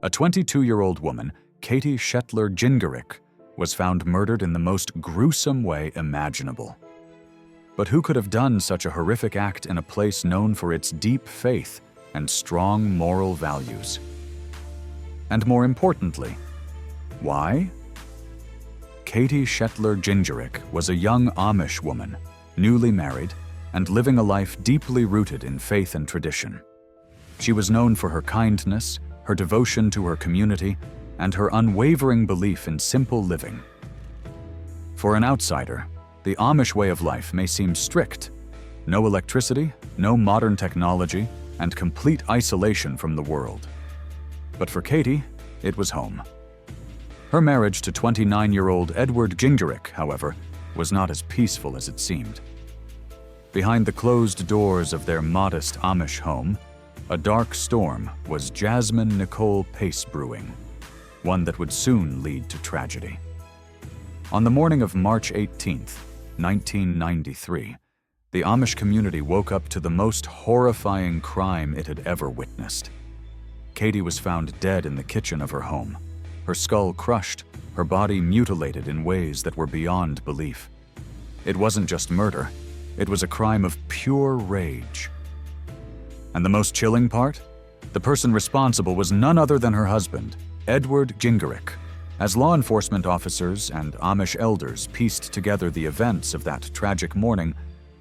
A 22-year-old woman, Katie Shetler Gingerich, was found murdered in the most gruesome way imaginable. But who could have done such a horrific act in a place known for its deep faith and strong moral values? And more importantly, why? Katie Shetler Gingerich was a young Amish woman, newly married, and living a life deeply rooted in faith and tradition. She was known for her kindness, her devotion to her community, and her unwavering belief in simple living. For an outsider, the Amish way of life may seem strict. No electricity, no modern technology, and complete isolation from the world. But for Katie, it was home. Her marriage to 29-year-old Edward Gingerich, however, was not as peaceful as it seemed. Behind the closed doors of their modest Amish home, a dark storm was Jasmine Nicole Pace brewing, one that would soon lead to tragedy. On the morning of March 18, 1993, the Amish community woke up to the most horrifying crime it had ever witnessed. Katie was found dead in the kitchen of her home, her skull crushed, her body mutilated in ways that were beyond belief. It wasn't just murder, it was a crime of pure rage. And the most chilling part? The person responsible was none other than her husband, Edward Gingerich. As law enforcement officers and Amish elders pieced together the events of that tragic morning,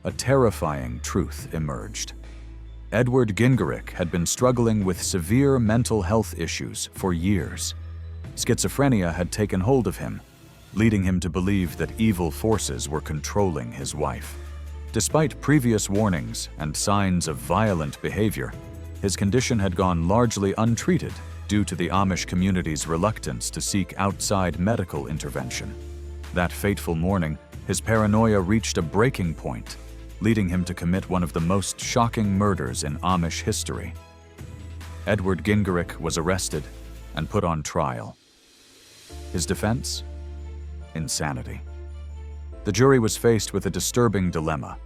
a terrifying truth emerged. Edward Gingerich had been struggling with severe mental health issues for years. Schizophrenia had taken hold of him, leading him to believe that evil forces were controlling his wife. Despite previous warnings and signs of violent behavior, his condition had gone largely untreated due to the Amish community's reluctance to seek outside medical intervention. That fateful morning, his paranoia reached a breaking point, leading him to commit one of the most shocking murders in Amish history. Edward Gingerich was arrested and put on trial. His defense? Insanity. The jury was faced with a disturbing dilemma.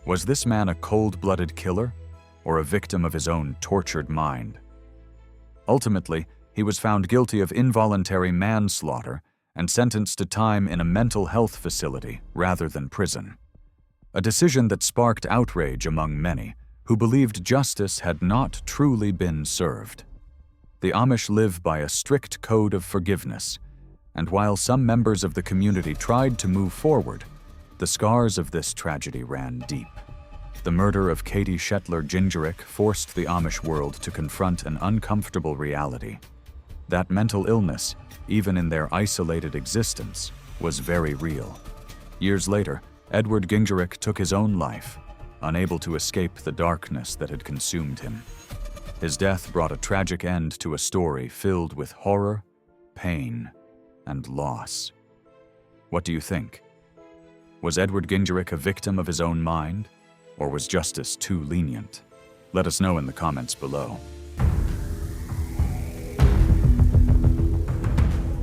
Was this man a cold-blooded killer or a victim of his own tortured mind? Ultimately, he was found guilty of involuntary manslaughter and sentenced to time in a mental health facility rather than prison. A decision that sparked outrage among many who believed justice had not truly been served. The Amish live by a strict code of forgiveness, and while some members of the community tried to move forward, the scars of this tragedy ran deep. The murder of Katie Shetler Gingerich forced the Amish world to confront an uncomfortable reality. That mental illness, even in their isolated existence, was very real. Years later, Edward Gingerich took his own life, unable to escape the darkness that had consumed him. His death brought a tragic end to a story filled with horror, pain, and loss. What do you think? Was Edward Gingerich a victim of his own mind, or was justice too lenient? Let us know in the comments below.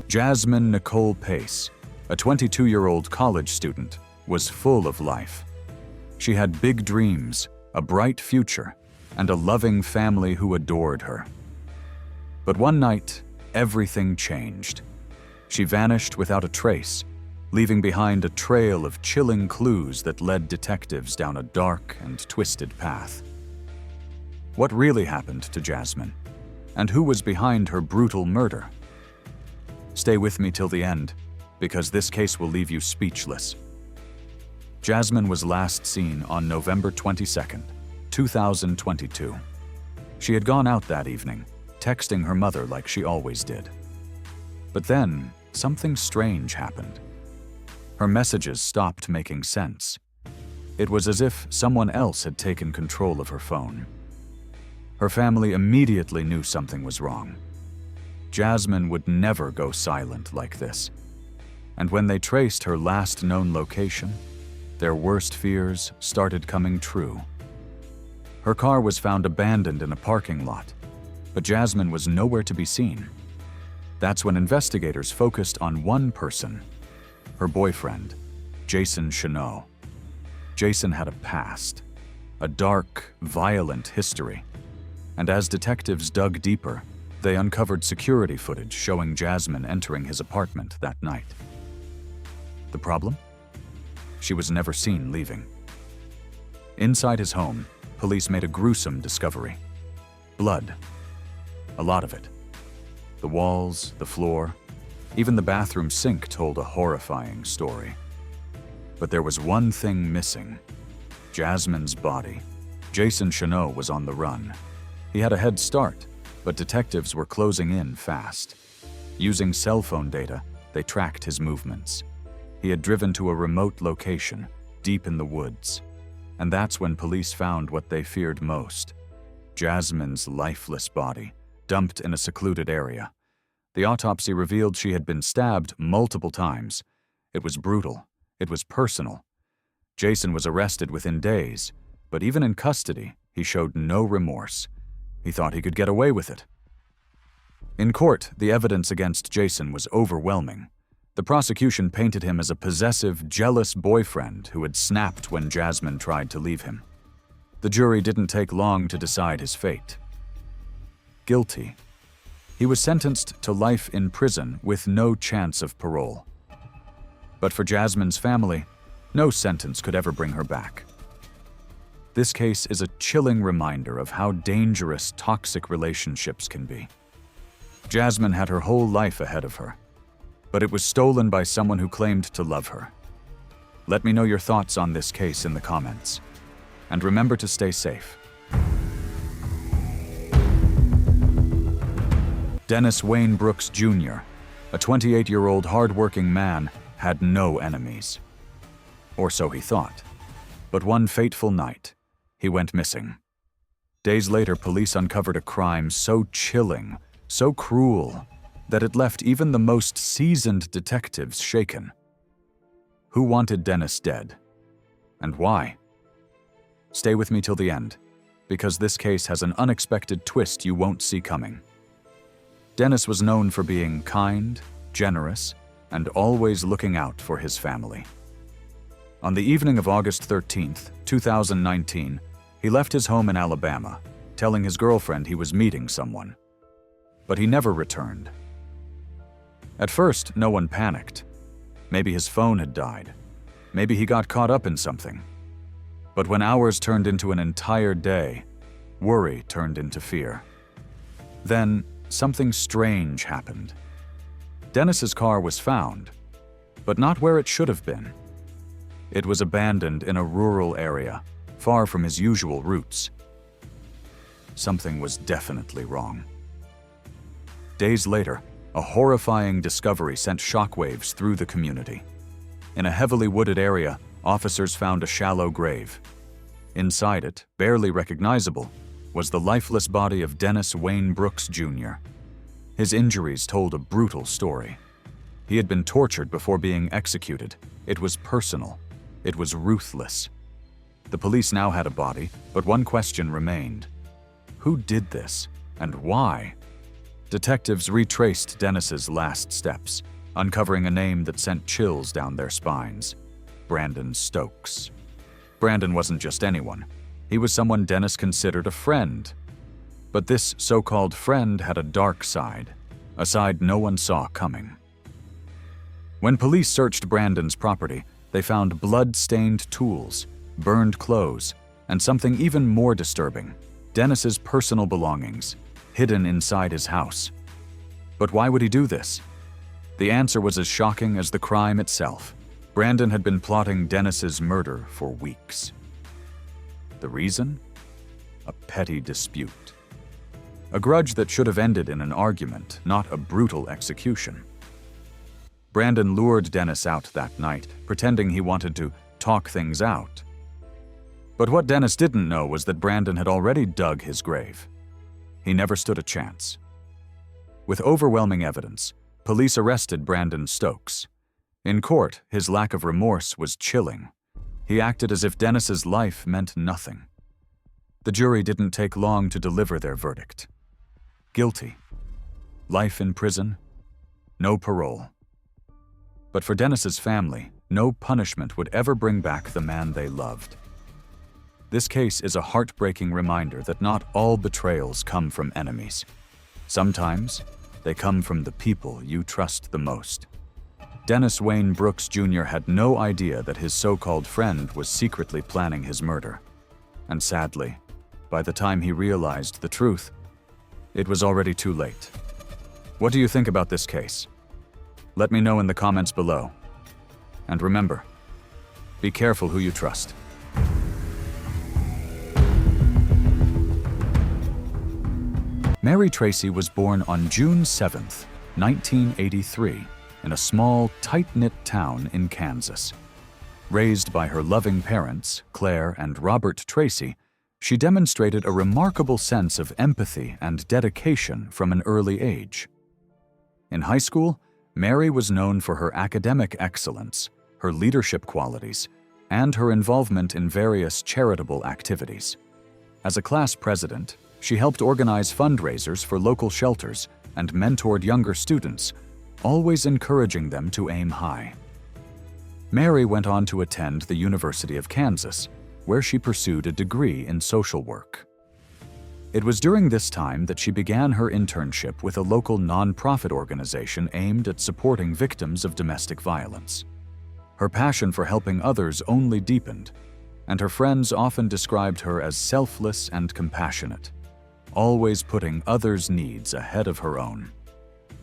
Jasmine Nicole Pace, a 22-year-old college student, was full of life. She had big dreams, a bright future, and a loving family who adored her. But one night, everything changed. She vanished without a trace, leaving behind a trail of chilling clues that led detectives down a dark and twisted path. What really happened to Jasmine? And who was behind her brutal murder? Stay with me till the end, because this case will leave you speechless. Jasmine was last seen on November 22nd, 2022. She had gone out that evening, texting her mother like she always did. But then, something strange happened. Her messages stopped making sense. It was as if someone else had taken control of her phone. Her family immediately knew something was wrong. Jasmine would never go silent like this. And when they traced her last known location, their worst fears started coming true. Her car was found abandoned in a parking lot, but Jasmine was nowhere to be seen. That's when investigators focused on one person, her boyfriend, Jason Cheneau. Jason had a past, a dark, violent history, and as detectives dug deeper, They uncovered security footage showing Jasmine entering his apartment that night. The problem? She was never seen leaving. Inside his home, police made a gruesome discovery. Blood. A lot of it. The walls, the floor, even the bathroom sink told a horrifying story. But there was one thing missing. Jasmine's body. Jason Cheneau was on the run. He had a head start, but detectives were closing in fast. Using cell phone data, they tracked his movements. He had driven to a remote location, deep in the woods. And that's when police found what they feared most. Jasmine's lifeless body, dumped in a secluded area. The autopsy revealed she had been stabbed multiple times. It was brutal. It was personal. Jason was arrested within days, but even in custody, he showed no remorse. He thought he could get away with it. In court, the evidence against Jason was overwhelming. The prosecution painted him as a possessive, jealous boyfriend who had snapped when Jasmine tried to leave him. The jury didn't take long to decide his fate. Guilty. He was sentenced to life in prison with no chance of parole. But for Jasmine's family, no sentence could ever bring her back. This case is a chilling reminder of how dangerous toxic relationships can be. Jasmine had her whole life ahead of her, but it was stolen by someone who claimed to love her. Let me know your thoughts on this case in the comments. And remember to stay safe. Dennis Wayne Brooks Jr., a 28-year-old hard-working man, had no enemies. Or so he thought. But one fateful night, he went missing. Days later, police uncovered a crime so chilling, so cruel, that it left even the most seasoned detectives shaken. Who wanted Dennis dead? And why? Stay with me till the end, because this case has an unexpected twist you won't see coming. Dennis was known for being kind, generous, and always looking out for his family. On the evening of August 13, 2019, he left his home in Alabama, telling his girlfriend he was meeting someone. But he never returned. At first, no one panicked. Maybe his phone had died. Maybe he got caught up in something. But when hours turned into an entire day, worry turned into fear. Then, something strange happened. Dennis's car was found, but not where it should have been. It was abandoned in a rural area, far from his usual routes. Something was definitely wrong. Days later, a horrifying discovery sent shockwaves through the community. In a heavily wooded area, officers found a shallow grave. Inside it, barely recognizable, was the lifeless body of Dennis Wayne Brooks Jr. His injuries told a brutal story. He had been tortured before being executed. It was personal. It was ruthless. The police now had a body, but one question remained. Who did this, and why? Detectives retraced Dennis's last steps, uncovering a name that sent chills down their spines. Brandon Stokes. Brandon wasn't just anyone. He was someone Dennis considered a friend. But this so-called friend had a dark side, a side no one saw coming. When police searched Brandon's property, they found blood-stained tools, burned clothes, and something even more disturbing, Dennis's personal belongings, hidden inside his house. But why would he do this? The answer was as shocking as the crime itself. Brandon had been plotting Dennis's murder for weeks. The reason? A petty dispute. A grudge that should have ended in an argument, not a brutal execution. Brandon lured Dennis out that night, pretending he wanted to talk things out. But what Dennis didn't know was that Brandon had already dug his grave. He never stood a chance. With overwhelming evidence, police arrested Brandon Stokes. In court, his lack of remorse was chilling. He acted as if Dennis's life meant nothing. The jury didn't take long to deliver their verdict. Guilty. Life in prison. No parole. But for Dennis's family, no punishment would ever bring back the man they loved. This case is a heartbreaking reminder that not all betrayals come from enemies. Sometimes, they come from the people you trust the most. Dennis Wayne Brooks Jr. had no idea that his so-called friend was secretly planning his murder. And sadly, by the time he realized the truth, it was already too late. What do you think about this case? Let me know in the comments below. And remember, be careful who you trust. Mary Tracy was born on June 7, 1983, in a small, tight-knit town in Kansas. Raised by her loving parents, Claire and Robert Tracy, she demonstrated a remarkable sense of empathy and dedication from an early age. In high school, Mary was known for her academic excellence, her leadership qualities, and her involvement in various charitable activities. As a class president, she helped organize fundraisers for local shelters and mentored younger students, always encouraging them to aim high. Mary went on to attend the University of Kansas, where she pursued a degree in social work. It was during this time that she began her internship with a local nonprofit organization aimed at supporting victims of domestic violence. Her passion for helping others only deepened, and her friends often described her as selfless and compassionate, always putting others' needs ahead of her own.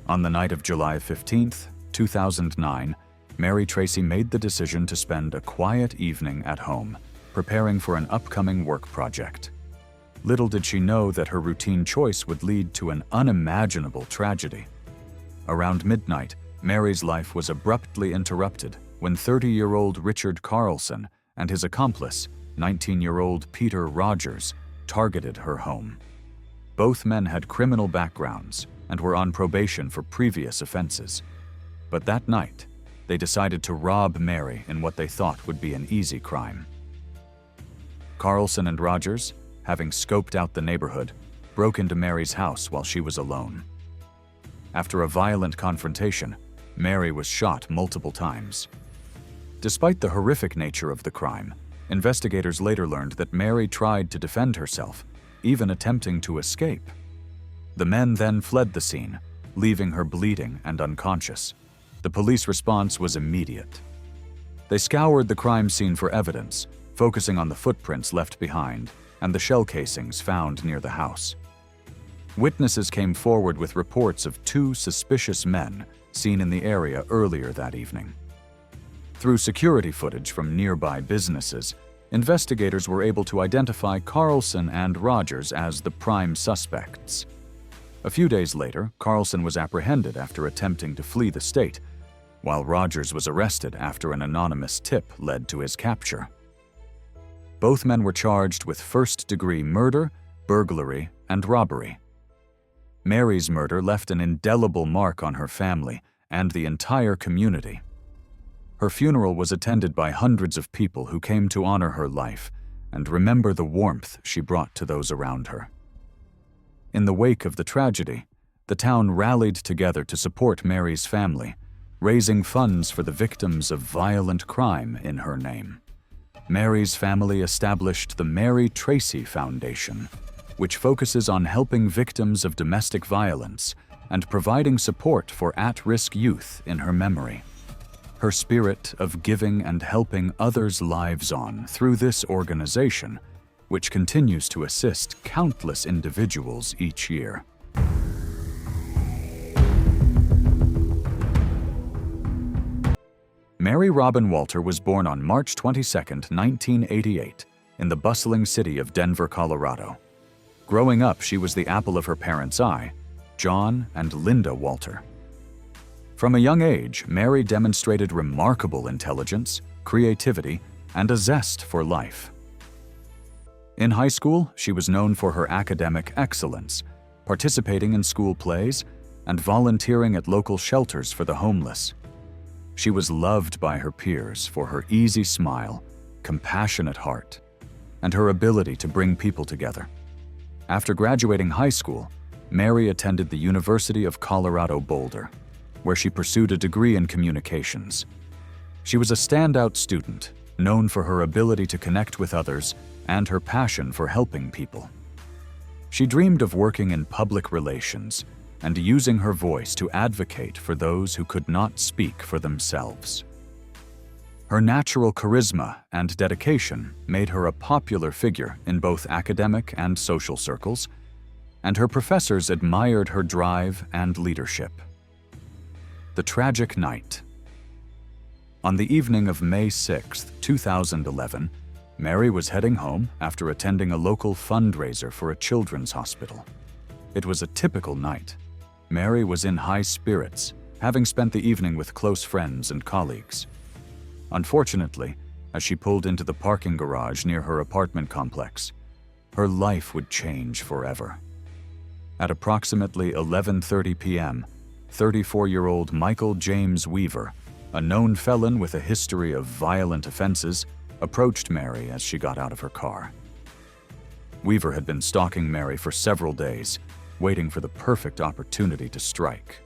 On the night of July 15, 2009, Mary Tracy made the decision to spend a quiet evening at home, preparing for an upcoming work project. Little did she know that her routine choice would lead to an unimaginable tragedy. Around midnight, Mary's life was abruptly interrupted when 30-year-old Richard Carlson and his accomplice, 19-year-old Peter Rogers, targeted her home. Both men had criminal backgrounds and were on probation for previous offenses. But that night, they decided to rob Mary in what they thought would be an easy crime. Carlson and Rogers, having scoped out the neighborhood, broke into Mary's house while she was alone. After a violent confrontation, Mary was shot multiple times. Despite the horrific nature of the crime, investigators later learned that Mary tried to defend herself, even attempting to escape. The men then fled the scene, leaving her bleeding and unconscious. The police response was immediate. They scoured the crime scene for evidence, focusing on the footprints left behind and the shell casings found near the house. Witnesses came forward with reports of 2 suspicious men seen in the area earlier that evening. Through security footage from nearby businesses, investigators were able to identify Carlson and Rogers as the prime suspects. A few days later, Carlson was apprehended after attempting to flee the state, while Rogers was arrested after an anonymous tip led to his capture. Both men were charged with first-degree murder, burglary, and robbery. Mary's murder left an indelible mark on her family and the entire community. Her funeral was attended by hundreds of people who came to honor her life and remember the warmth she brought to those around her. In the wake of the tragedy, the town rallied together to support Mary's family, raising funds for the victims of violent crime in her name. Mary's family established the Mary Tracy Foundation, which focuses on helping victims of domestic violence and providing support for at-risk youth in her memory. Her spirit of giving and helping others' lives on through this organization, which continues to assist countless individuals each year. Mary Robin Walter was born on March 22, 1988, in the bustling city of Denver, Colorado. Growing up, she was the apple of her parents' eye, John and Linda Walter. From a young age, Mary demonstrated remarkable intelligence, creativity, and a zest for life. In high school, she was known for her academic excellence, participating in school plays, and volunteering at local shelters for the homeless. She was loved by her peers for her easy smile, compassionate heart, and her ability to bring people together. After graduating high school, Mary attended the University of Colorado Boulder, where she pursued a degree in communications. She was a standout student, known for her ability to connect with others and her passion for helping people. She dreamed of working in public relations and using her voice to advocate for those who could not speak for themselves. Her natural charisma and dedication made her a popular figure in both academic and social circles, and her professors admired her drive and leadership. The tragic night. On the evening of May 6, 2011, Mary was heading home after attending a local fundraiser for a children's hospital. It was a typical night. Mary was in high spirits, having spent the evening with close friends and colleagues. Unfortunately, as she pulled into the parking garage near her apartment complex, her life would change forever. At approximately 11:30 p.m., 34-year-old Michael James Weaver, a known felon with a history of violent offenses, approached Mary as she got out of her car. Weaver had been stalking Mary for several days, waiting for the perfect opportunity to strike.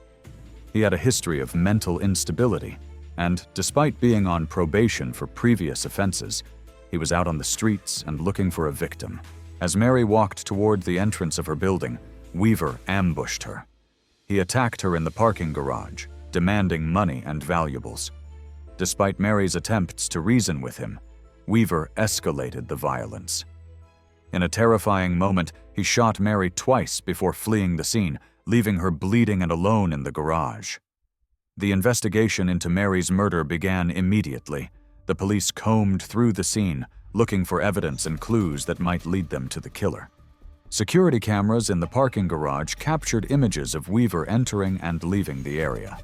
He had a history of mental instability, and despite being on probation for previous offenses, he was out on the streets and looking for a victim. As Mary walked toward the entrance of her building, Weaver ambushed her. He attacked her in the parking garage, demanding money and valuables. Despite Mary's attempts to reason with him, Weaver escalated the violence. In a terrifying moment, he shot Mary twice before fleeing the scene, leaving her bleeding and alone in the garage. The investigation into Mary's murder began immediately. The police combed through the scene, looking for evidence and clues that might lead them to the killer. Security cameras in the parking garage captured images of Weaver entering and leaving the area.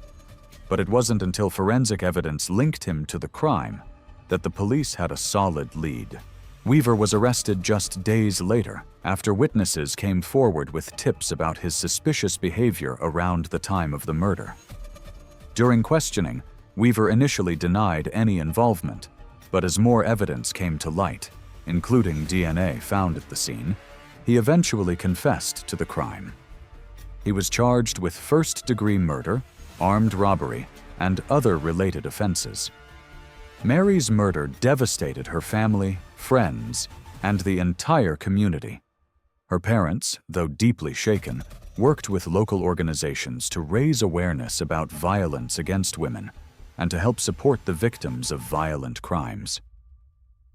But it wasn't until forensic evidence linked him to the crime that the police had a solid lead. Weaver was arrested just days later, after witnesses came forward with tips about his suspicious behavior around the time of the murder. During questioning, Weaver initially denied any involvement, but as more evidence came to light, including DNA found at the scene, he eventually confessed to the crime. He was charged with first-degree murder, armed robbery, and other related offenses. Mary's murder devastated her family, friends, and the entire community. Her parents, though deeply shaken, worked with local organizations to raise awareness about violence against women and to help support the victims of violent crimes.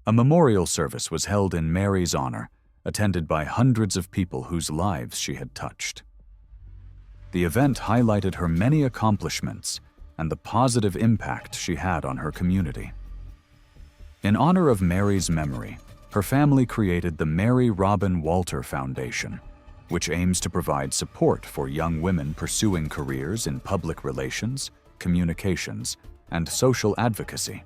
A memorial service was held in Mary's honor, attended by hundreds of people whose lives she had touched. The event highlighted her many accomplishments and the positive impact she had on her community. In honor of Mary's memory, her family created the Mary Robin Walter Foundation, which aims to provide support for young women pursuing careers in public relations, communications, and social advocacy.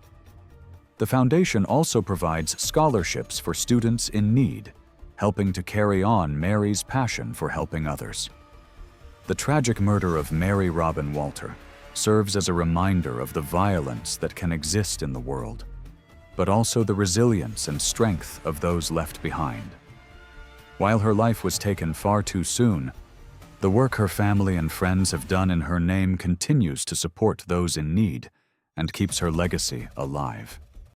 The foundation also provides scholarships for students in need, helping to carry on Mary's passion for helping others. The tragic murder of Mary Robin Walter serves as a reminder of the violence that can exist in the world, but also the resilience and strength of those left behind. While her life was taken far too soon, the work her family and friends have done in her name continues to support those in need and keeps her legacy alive.